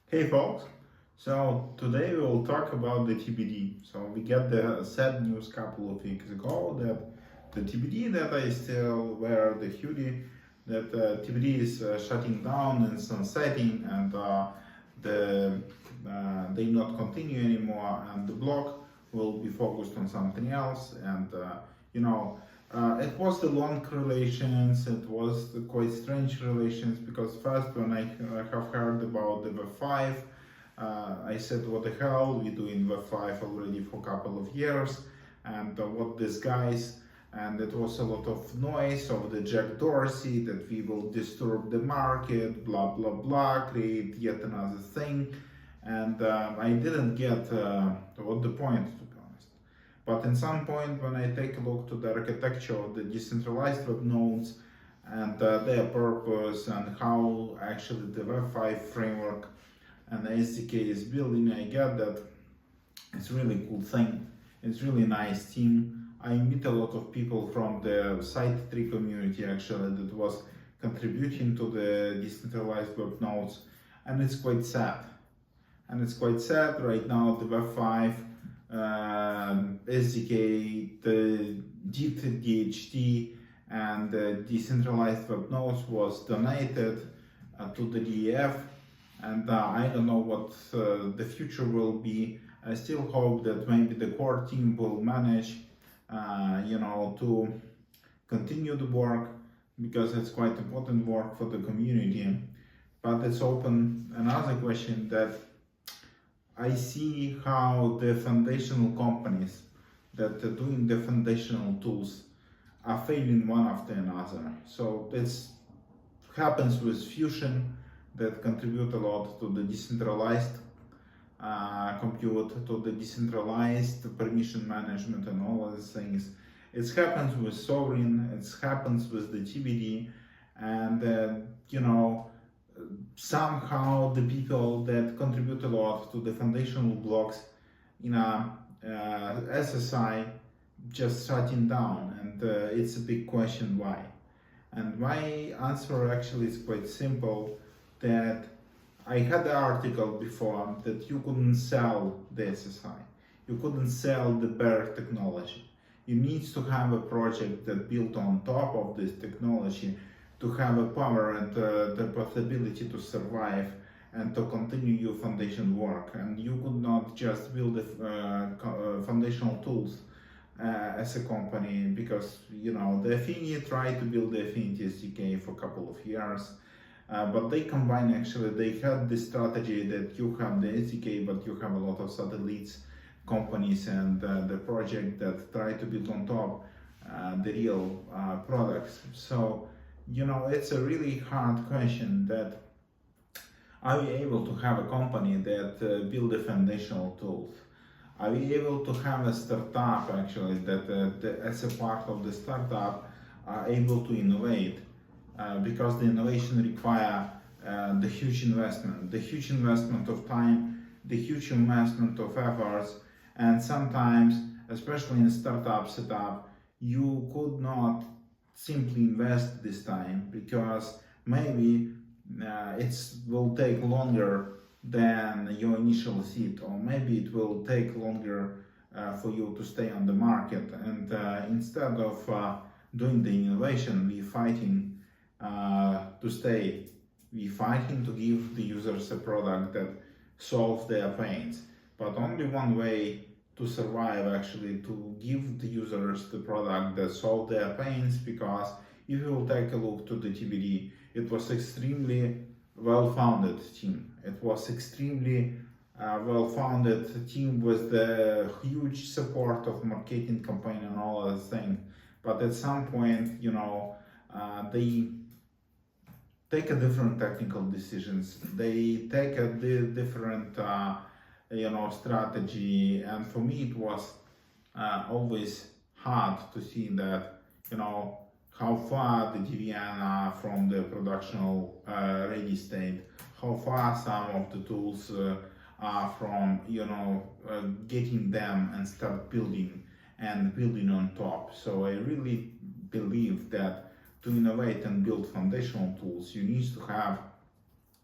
Hey folks, so today we will talk about the TBD. So we get the sad news couple of weeks ago that the TBD that I still wear the hoodie, that TBD is shutting down and sunsetting, and they not continue anymore, and the blog will be focused on something else. And you know, it was the long relations. It was the quite strange relations because first when I have heard about the Web5, I said, what the hell, we doing Web5 already for a couple of years, and what these guys, and it was a lot of noise of the Jack Dorsey that we will disturb the market, blah blah blah, create yet another thing, and I didn't get what the point, to be honest. But in some point, when I take a look to the architecture of the decentralized web nodes and their purpose and how actually the Web5 framework and the SDK is building, I get that it's really cool thing. It's really nice team. I meet a lot of people from the Site 3 community actually that was contributing to the decentralized web nodes, and it's quite sad. And it's quite sad right now. The Web5 SDK, the DHT, and the decentralized web nodes was donated to the DEF, and I don't know what the future will be. I still hope that maybe the core team will manage, to continue the work, because it's quite important work for the community. But it's open another question that I see how the foundational companies that are doing the foundational tools are failing one after another. So this happens with Fusion, that contribute a lot to the decentralized compute, to the decentralized permission management and all of these things. It happens with Sovereign, it happens with the TBD, and somehow the people that contribute a lot to the foundational blocks in a SSI just shutting down, and it's a big question why. And my answer actually is quite simple, that I had an article before that you couldn't sell the SSI, you couldn't sell the bare technology. You need to have a project that built on top of this technology to have a power and the possibility to survive and to continue your foundation work. And you could not just build the foundational tools as a company, because the Affinity tried to build the Affinity SDK for a couple of years. But they combine, actually, they had this strategy that you have the SDK, but you have a lot of satellites, companies, and the project that try to build on top the real products. So, it's a really hard question that are we able to have a company that build the foundational tools? Are we able to have a startup, actually, that as a part of the startup are able to innovate? Because the innovation require the huge investment of time, the huge investment of efforts, and sometimes, especially in startup setup, you could not simply invest this time, because maybe it will take longer than your initial seed, or maybe it will take longer for you to stay on the market. And instead of doing the innovation, we fighting to stay. We fighting to give the users a product that solves their pains. But only one way to survive, actually, to give the users the product that solves their pains, because if you will take a look to the TBD, it was extremely well-founded team. It was extremely well-founded team with the huge support of marketing campaign and all other things. But at some point, they take a different technical decisions. They take a different, strategy. And for me, it was always hard to see that, how far the DWN are from the productional ready state, how far some of the tools are from, getting them and start building on top. So I really believe that to innovate and build foundational tools, you need to have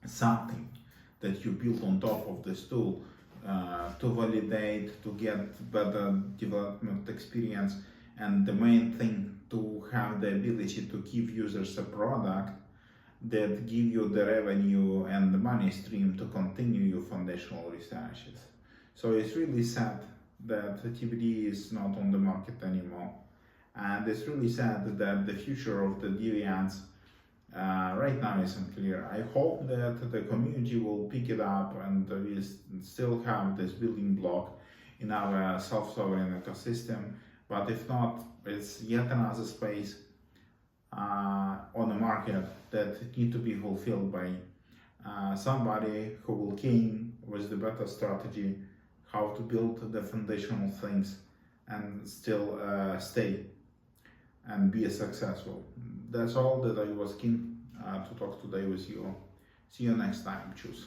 something that you build on top of this tool to validate, to get better development experience, and the main thing, to have the ability to give users a product that give you the revenue and the money stream to continue your foundational researches. So it's really sad that TBD is not on the market anymore, and it's really sad that the future of the DWNs right now is unclear. I hope that the community will pick it up and we still have this building block in our self-sovereign ecosystem, but if not, it's yet another space on the market that need to be fulfilled by somebody who will came with the better strategy, how to build the foundational things and still stay and be successful. That's all that I was keen to talk today with you. See you next time. Choose.